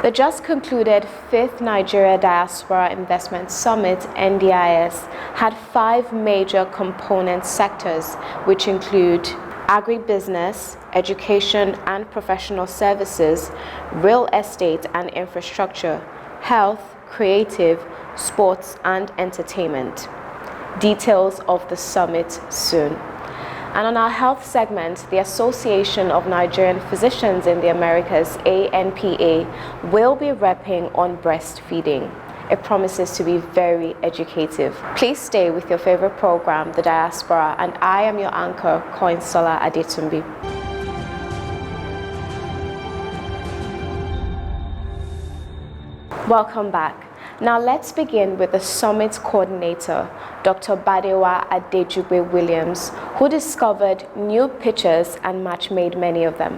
The just concluded 5th Nigeria Diaspora Investment Summit, NDIS, had 5 major component sectors, which include agribusiness, education and professional services, real estate and infrastructure, health, creative, sports and entertainment. Details of the summit soon. And on our health segment, the Association of Nigerian Physicians in the Americas, ANPA, will be repping on breastfeeding. It promises to be very educative. Please stay with your favorite program, The Diaspora, and I am your anchor, Koinsola Adetumbi. Welcome back. Now let's begin with the summit coordinator, Dr. Badewa Adejugbe Williams, who discovered new pitches and match-made many of them.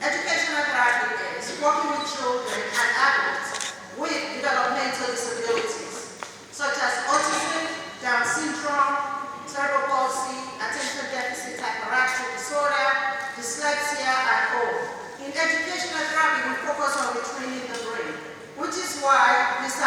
Educational therapy is working with children and adults with developmental disabilities, such as autism, Down syndrome, cerebral palsy, attention deficit hyperactive disorder, dyslexia, and more. In educational therapy, we focus on retraining the brain, which is why this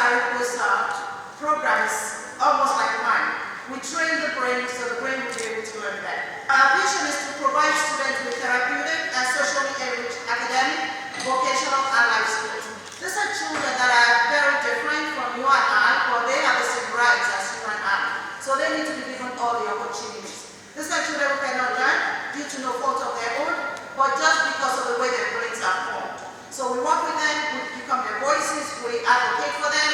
program is almost like mine. We train the brain so the brain will be able to learn better. Our vision is to provide students with therapeutic and socially enriched academic, vocational, and life skills. These are children that are very different from you and I, but they have the same rights as you and I. So they need to be given all the opportunities. These are children who cannot learn due to no fault of their own, but just because of the way their brains are formed. So we work with them, we become their voices, we advocate for them,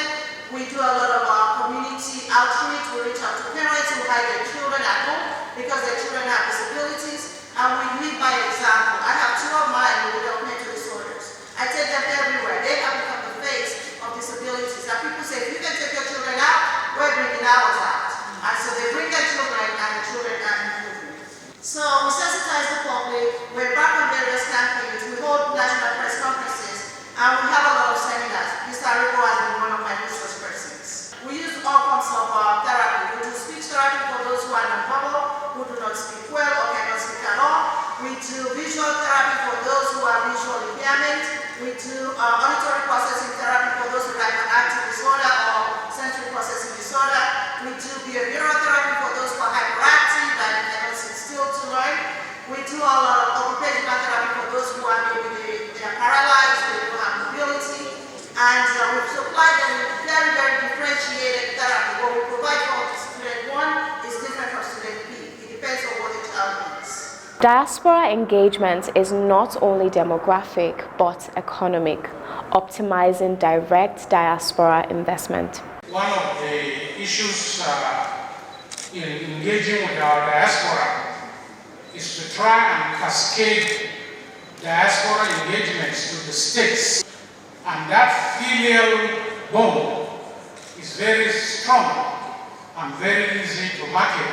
we do a lot of community outreach, we reach out to parents who hide their children at home because their children have disabilities, and we lead by example. I have 2 of mine with developmental disorders. I take them everywhere. They have become the face of disabilities. And people say, if you can take your children out, we're bringing ours out. And so they bring their children, and the children are improving. So we sensitize the public, we're back on various campaigns, we hold national press conferences, and we have a lot of seminars. Mr. Rico has been one of my resource persons. We use all forms of therapy. We do speech therapy for those who are nonverbal, who do not speak well or cannot speak at all. We do visual therapy for those who are visual impairment. We do auditory processing therapy for those with hyperactive disorder or sensory processing disorder. We do behavioral therapy for those who are hyperactive and cannot sit still to learn. We do a lot of occupational therapy for those who are maybe they are paralyzed, they don't have mobility. And we supply them with very, very differentiated therapy. What we provide for student 1 is different from student B. It depends on what the child needs. Diaspora engagement is not only demographic but economic, optimizing direct diaspora investment. One of the issues in engaging with our diaspora is to try and cascade diaspora engagements to the states. And that filial bond is very strong and very easy to market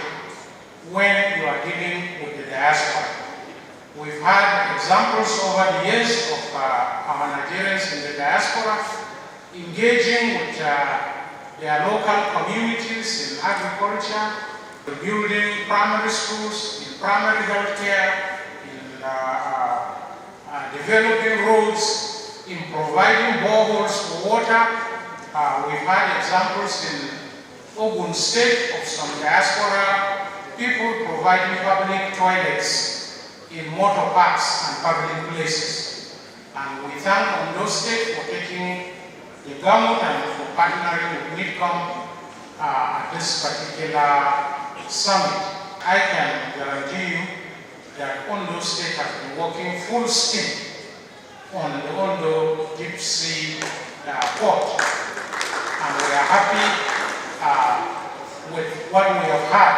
when you are dealing with the diaspora. We've had examples over the years of our Nigerians in the diaspora engaging with their local communities in agriculture, building primary schools, in primary health care, in developing roads, in providing boreholes for water. We've had examples in Ogun State of some diaspora people providing public toilets in motor parks and public places. And we thank Ondo State for taking the gamut and for partnering with MIDCOM at this particular summit. I can guarantee you that Ondo State has been working full steam on the Ondo Deep Sea port, and we are happy with what we have had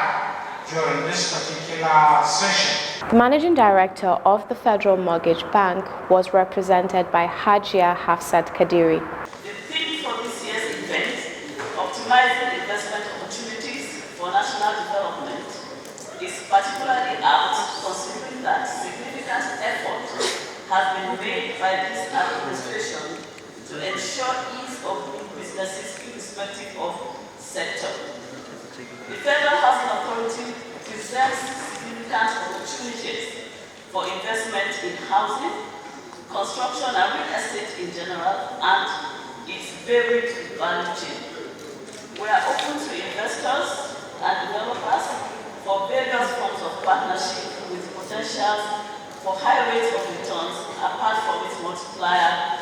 during this particular session. The Managing Director of the Federal Mortgage Bank was represented by Hajia Hafsat Kadiri. The theme for this year's event, optimizing investment opportunities for national development, is particularly apt considering that significant effort has been made by this administration to ensure ease of doing businesses irrespective of sector. The Federal Housing Authority presents significant opportunities for investment in housing, construction and real estate in general, and its varied value chain. We are open to investors and developers for various forms of partnership with potentials for high rates of returns apart from its multiplier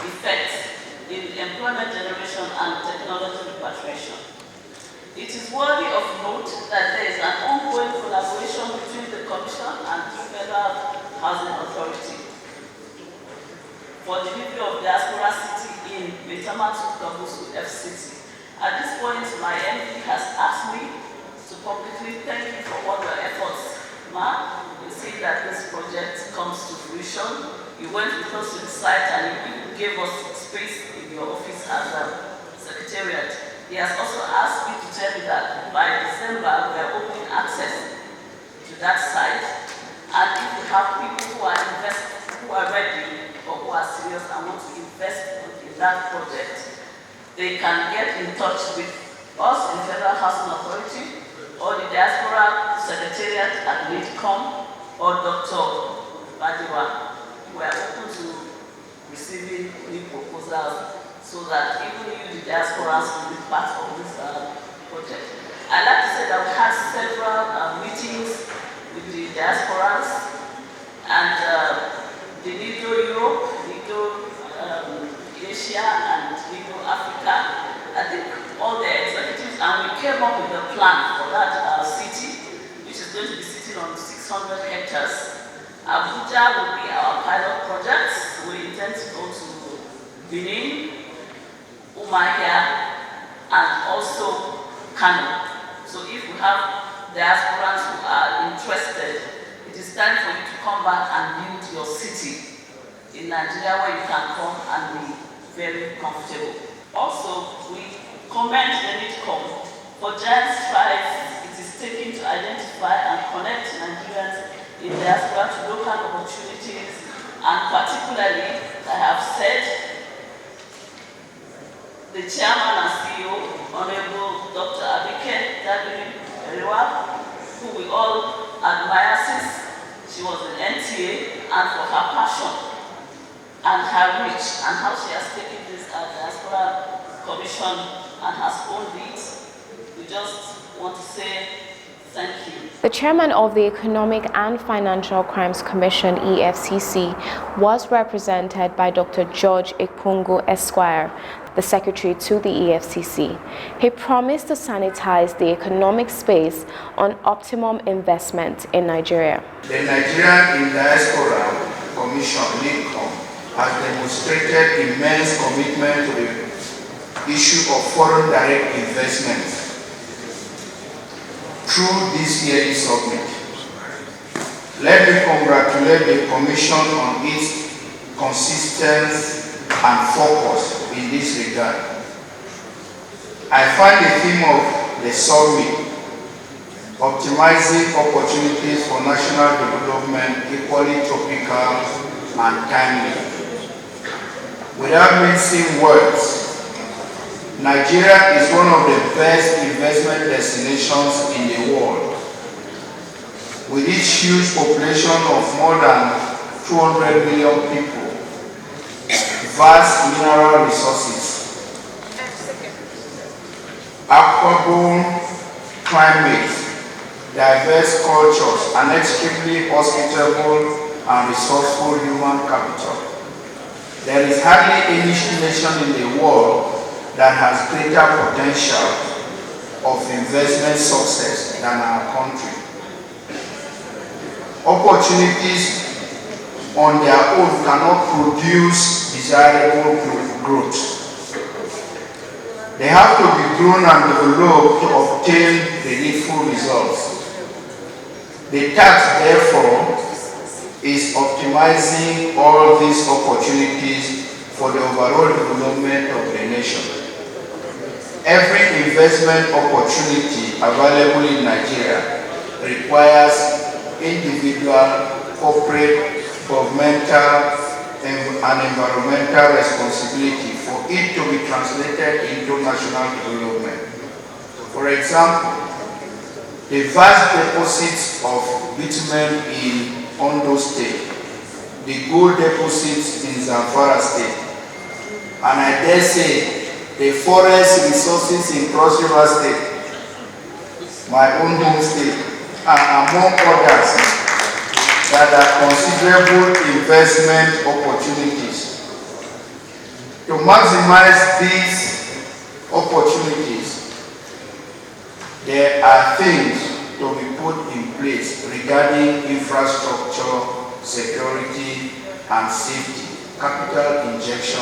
effects in employment generation and technology repatriation. It is worthy of note that there is an ongoing collaboration between the Commission and the Federal Housing Authority for delivery of Diaspora City in Metamatu Kabusu FCT. At this point, my MD has asked me to publicly thank you for all your efforts, Ma. You see that this project comes to fruition. You went with us to the site and you gave us space in your office as a secretariat. He has also asked me to tell you that by December, we are opening access to that site. And if we have people who are ready or who are serious and want to invest in that project, they can get in touch with us in Federal Housing Authority or the Diaspora Secretariat at NITCOM or Dr. Badiwa. We are open to receiving new proposals so that even you, the diasporas, will be part of this project. I'd like to say that we had several meetings with the diasporas and the Lido Europe, Lido Asia, and Lido Africa. I think all the executives, and we came up with a plan for that city, which is going to be sitting on 600 hectares. Abuja will be our pilot project. We intend to go to Benin, Umahia, and also Kano. So if we have diasporans who are interested, it is time for you to come back and build your city in Nigeria where you can come and be very comfortable. Also, we commend the NITCOM for giant strides it is taking to identify and connect Nigerians in diaspora to local opportunities, and particularly, I have said, the chairman and CEO, Honorable Dr. Abike Dabiri-Eriwa, who we all admire since she was in NTA, and for her passion and her reach and how she has taken this Diaspora Commission and has owned it. We just want to say thank you. The chairman of the Economic and Financial Crimes Commission, EFCC, was represented by Dr. George Ekpungu Esquire, the secretary to the EFCC. He promised to sanitize the economic space on optimum investment in Nigeria. The Nigerian Diaspora Commission, NITCOM, has demonstrated immense commitment to the issue of foreign direct investment through this yearly summit. Let me congratulate the Commission on its consistency and focus in this regard. I find the theme of the summit, optimizing opportunities for national development, equally topical and timely. Without mincing words, Nigeria is one of the best investment destinations in the world. With its huge population of more than 200 million people, vast mineral resources, affordable climate, diverse cultures, and extremely hospitable and resourceful human capital. There is hardly any nation in the world that has greater potential of investment success than our country. Opportunities on their own cannot produce desirable growth. They have to be grown and developed to obtain the needful results. The task, therefore, is optimizing all these opportunities for the overall development of the nation. Every investment opportunity available in Nigeria requires individual, corporate, governmental, and environmental responsibility for it to be translated into national development. For example, the vast deposits of bitumen in Ondo State the gold deposits in Zamfara State. And I dare say the forest resources in Cross River State, my own home state, and among others that are considerable investment opportunities. To maximize these opportunities, there are things to be put in place regarding infrastructure, security and safety, capital injection,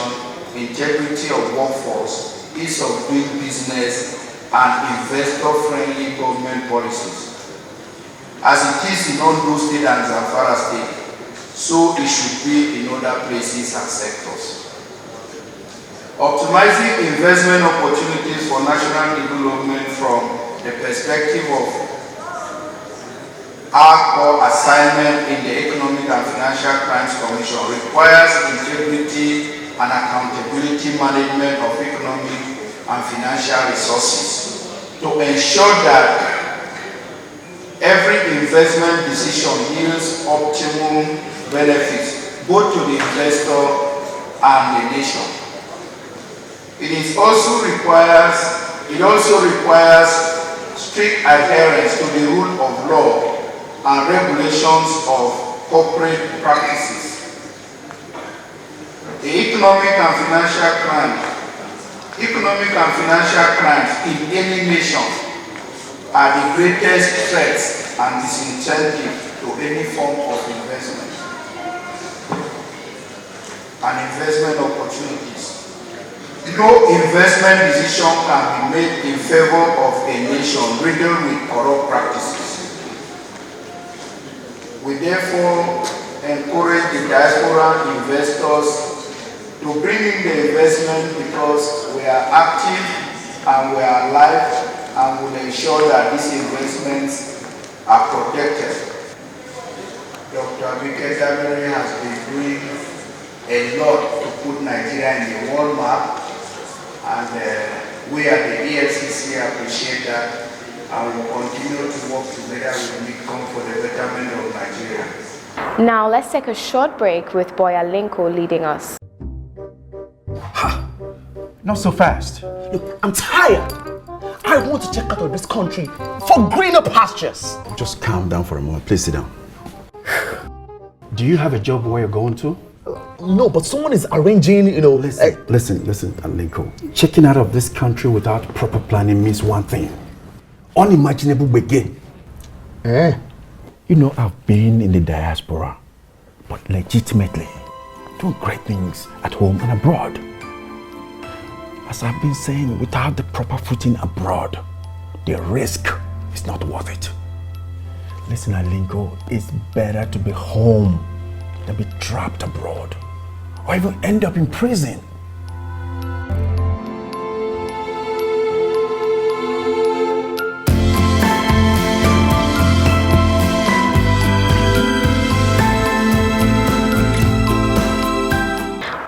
integrity of workforce, ease of doing business, and investor-friendly government policies. As it is in Ondo State and Zamfara State, so it should be in other places and sectors. Optimizing investment opportunities for national development from the perspective of our core assignment in the Economic and Financial Crimes Commission requires integrity and accountability management of economic and financial resources to ensure that every investment decision yields optimum benefits both to the investor and the nation. It also requires strict adherence to the rule of law and regulations of corporate practices. The economic and financial crimes in any nation are the greatest threats and disincentive to any form of investment and investment opportunities. No investment decision can be made in favor of a nation riddled with corrupt practices. We therefore encourage the diaspora investors to bring in the investment because we are active and we are alive and will ensure that these investments are protected. Dr. Abike Damere has been doing a lot to put Nigeria in the world map, and we at the EFCC appreciate that, and will continue to work together with NICOM for the betterment of Nigeria. Now let's take a short break with Boya Linko leading us. Ha! Not so fast. Look, I'm tired. I want to check out of this country for greener pastures. Just calm down for a moment. Please sit down. Do you have a job where you're going to? No, but someone is arranging, Listen, Alinko. Checking out of this country without proper planning means one thing. Unimaginable begin. You know, I've been in the diaspora, but legitimately doing great things at home and abroad. As I've been saying, without the proper footing abroad, the risk is not worth it. Listen, Alinko, it's better to be home than be trapped abroad, or even end up in prison.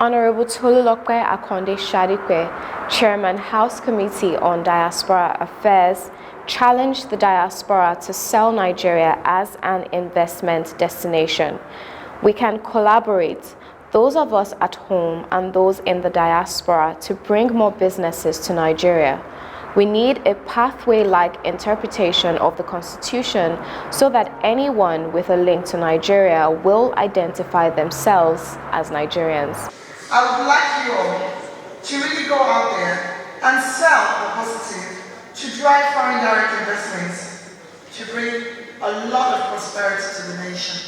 Honorable Tolulokwe Akonde Shadikwe, Chairman House Committee on Diaspora Affairs, challenged the diaspora to sell Nigeria as an investment destination. We can collaborate, those of us at home and those in the diaspora, to bring more businesses to Nigeria. We need a pathway-like interpretation of the Constitution so that anyone with a link to Nigeria will identify themselves as Nigerians. I would like you all to really go out there and sell the positive, to drive foreign direct investments, to bring a lot of prosperity to the nation.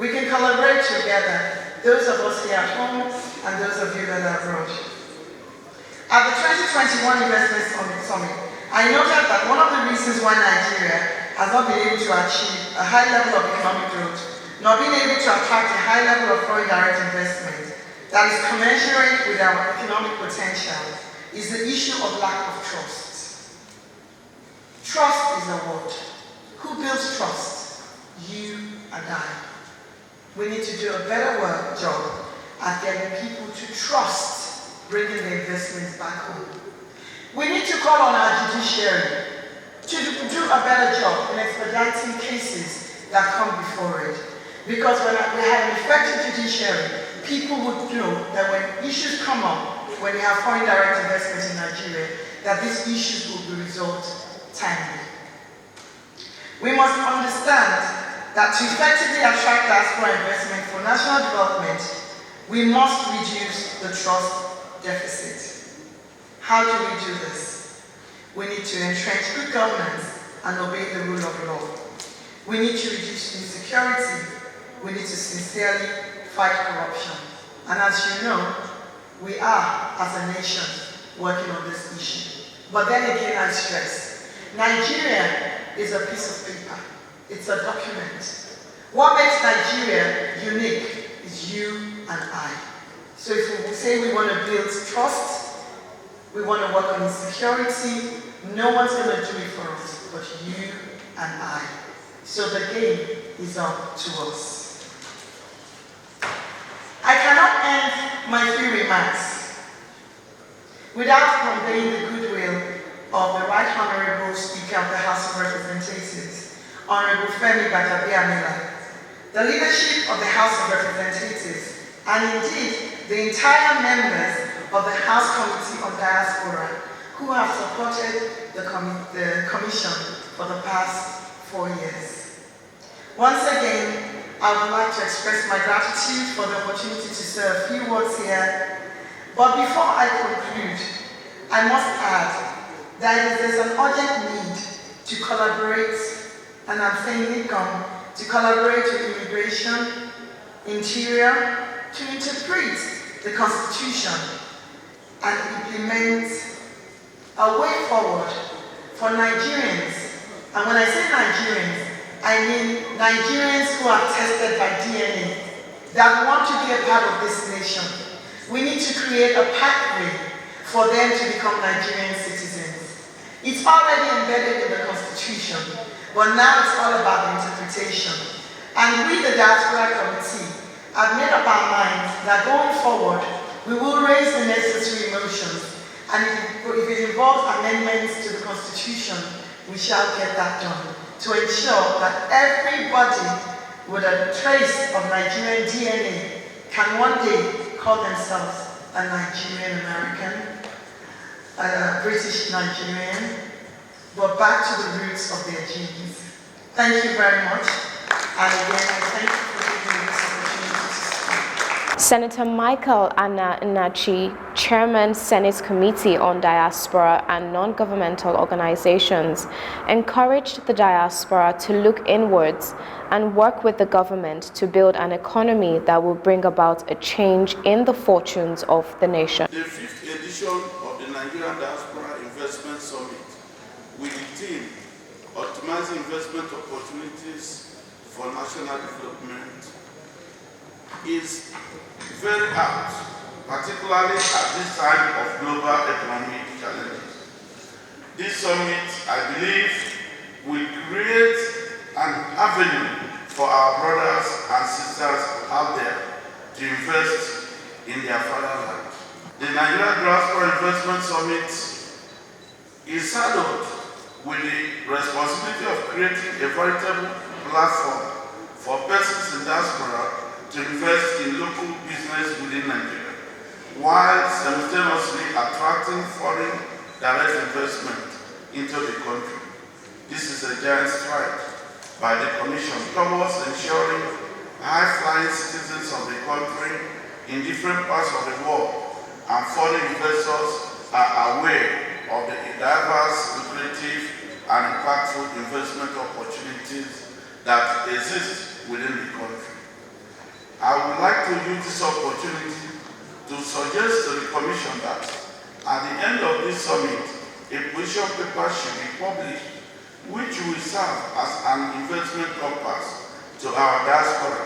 We can collaborate together, those of us here at home and those of you that are abroad. At the 2021 Investment Summit, I noted that one of the reasons why Nigeria has not been able to achieve a high level of economic growth, nor been able to attract a high level of foreign direct investment that is commensurate with our economic potential, is the issue of lack of trust. Trust is the word. Who builds trust? You and I. We need to do a better job at getting people to trust bringing the investments back home. We need to call on our judiciary to do a better job in expediting cases that come before it. Because when we had an effective judiciary, people would know that when issues come up, when they have foreign direct investment in Nigeria, that these issues will be resolved timely. We must understand that to effectively attract diaspora investment for national development, we must reduce the trust deficit. How do we do this? We need to entrench good governance and obey the rule of law. We need to reduce insecurity. We need to sincerely fight corruption. And as you know, we are, as a nation, working on this issue. But then again, I stress, Nigeria is a piece of paper. It's a document. What makes Nigeria unique is you and I. So if we say we want to build trust, we want to work on insecurity, no one's going to do it for us but you and I. So the game is up to us. I cannot end my few remarks without conveying the goodwill of the Right Honorable Speaker of the House of Representatives, Honorable Femi Gbagbabiamila, the leadership of the House of Representatives, and indeed the entire members of the House Committee on Diaspora who have supported the Commission for the past 4 years. Once again, I would like to express my gratitude for the opportunity to say a few words here. But before I conclude, I must add that there's an urgent need to collaborate, and I'm saying income, to collaborate with immigration, interior, to interpret the Constitution and implement a way forward for Nigerians. And when I say Nigerians, I mean Nigerians who are tested by DNA, that want to be a part of this nation. We need to create a pathway for them to become Nigerian citizens. It's already embedded in the Constitution, but now it's all about the interpretation. And we, the Diaspora Committee, have made up our minds that going forward, we will raise the necessary motions, and if it involves amendments to the Constitution, we shall get that done, to ensure that everybody with a trace of Nigerian DNA can one day call themselves a Nigerian American, a British Nigerian, but back to the roots of their genes. Thank you very much. And again, I thank you for giving me this opportunity to speak. Senator Michael Anna Nnachi, Chairman, Senate Committee on Diaspora and Non-Governmental Organizations, encouraged the diaspora to look inwards and work with the government to build an economy that will bring about a change in the fortunes of the nation. The 5th edition of the Nigerian Diaspora Investment Summit with the theme Optimizing Investment Opportunities for National Development is very apt, particularly at this time of global economic challenges. This summit, I believe, will create an avenue for our brothers and sisters out there to invest in their fatherland. The Nigerian Diaspora Investment Summit is saddled with the responsibility of creating a veritable platform for persons in diaspora to invest in local business within Nigeria, while simultaneously attracting foreign direct investment into the country. This is a giant stride by the Commission towards ensuring high-flying citizens of the country in different parts of the world and foreign investors are aware of the diverse, lucrative, and impactful investment opportunities that exist within the country. I would like to use this opportunity to suggest to the Commission that at the end of this summit, a position paper should be published which will serve as an investment compass to our diaspora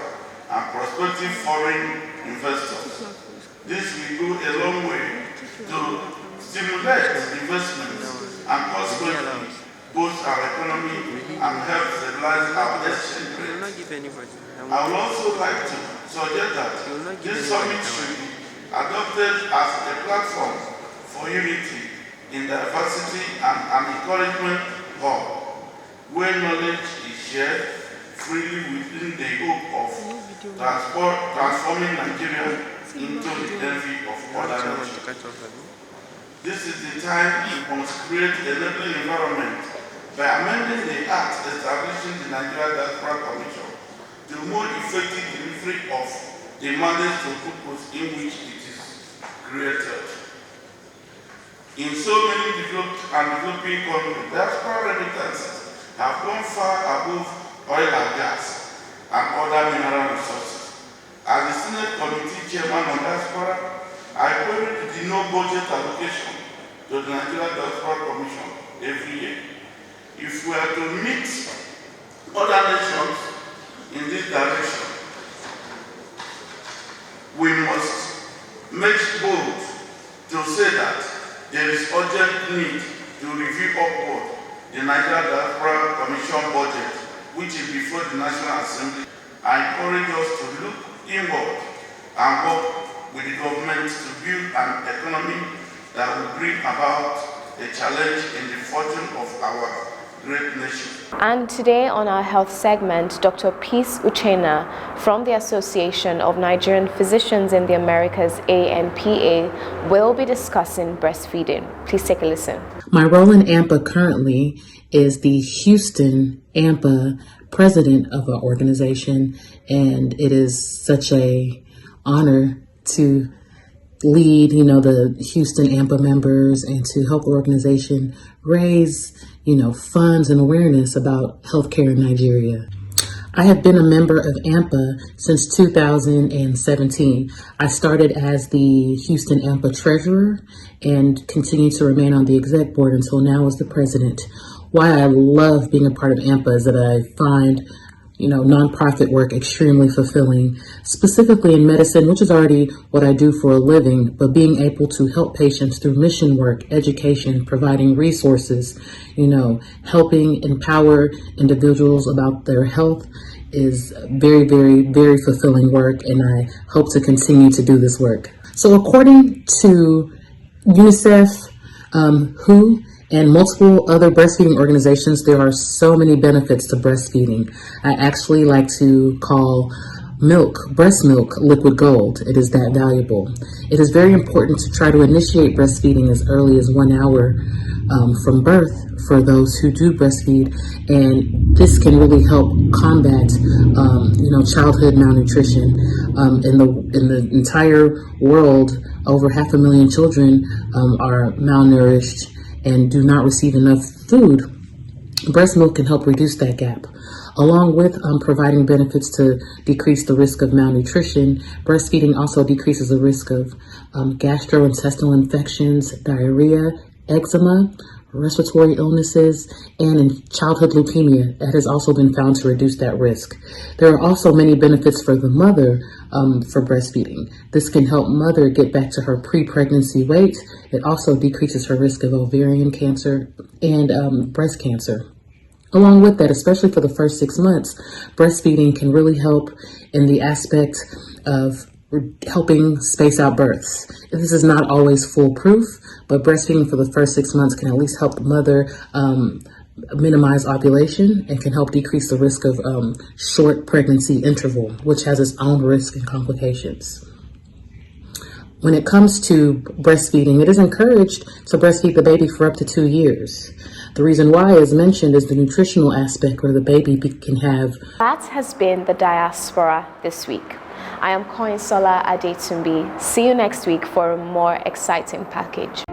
and prospective foreign investors. This will go a long way to stimulate investments and consequently boost our economy and help stabilize our exchange rate. I would also like to suggest that this summit should be adopted as a platform for unity in diversity and an encouragement hub where knowledge is shared, freely within the hope of transforming Nigeria into the envy of other nations. This is the time we must create an enabling environment by amending the Act establishing the Nigeria Diaspora Commission to more effective delivery of the mandate to purpose in which it is created. In so many developed and developing countries, diaspora remittances have gone far above oil and gas and other mineral resources. As the Senate Committee Chairman on Diaspora, I queried the no-budget allocation to the Nigeria Diaspora Commission every year. If we are to meet other nations in this direction, we must make bold to say that there is urgent need to review upward the Nigeria Diaspora Commission budget, which is before the National Assembly. I encourage us to look inward and work with the government to build an economy that will bring about a challenge in the fortune of our great nation. And today on our health segment, Dr. Peace Uchenna from the Association of Nigerian Physicians in the Americas, ANPA, will be discussing breastfeeding. Please take a listen. My role in AMPA currently is the Houston AMPA president of our organization, and it is such a honor to lead, the Houston AMPA members and to help the organization raise, funds and awareness about healthcare in Nigeria. I have been a member of AMPA since 2017. I started as the Houston AMPA treasurer and continue to remain on the exec board until now as the president. Why I love being a part of AMPA is that I find nonprofit work extremely fulfilling, specifically in medicine, which is already what I do for a living, but being able to help patients through mission work, education, providing resources, helping empower individuals about their health is very, very, very fulfilling work, and I hope to continue to do this work. So according to UNICEF, WHO, and multiple other breastfeeding organizations, there are so many benefits to breastfeeding. I actually like to call breast milk, liquid gold. It is that valuable. It is very important to try to initiate breastfeeding as early as 1 hour from birth for those who do breastfeed, and this can really help combat, childhood malnutrition. In the entire world, over 500,000 children are malnourished and do not receive enough food. Breast milk can help reduce that gap. Along with providing benefits to decrease the risk of malnutrition, breastfeeding also decreases the risk of gastrointestinal infections, diarrhea, eczema, respiratory illnesses, and in childhood leukemia. That has also been found to reduce that risk. There are also many benefits for the mother for breastfeeding. This can help mother get back to her pre-pregnancy weight. It also decreases her risk of ovarian cancer and breast cancer. Along with that, especially for the first 6 months, breastfeeding can really help in the aspect of helping space out births. This is not always foolproof, but breastfeeding for the first 6 months can at least help the mother minimize ovulation and can help decrease the risk of short pregnancy interval, which has its own risk and complications. When it comes to breastfeeding, it is encouraged to breastfeed the baby for up to 2 years. The reason why, as mentioned, is the nutritional aspect where the baby can have. That has been the Diaspora this week. I am Koinsola Adetumbi. See you next week for a more exciting package.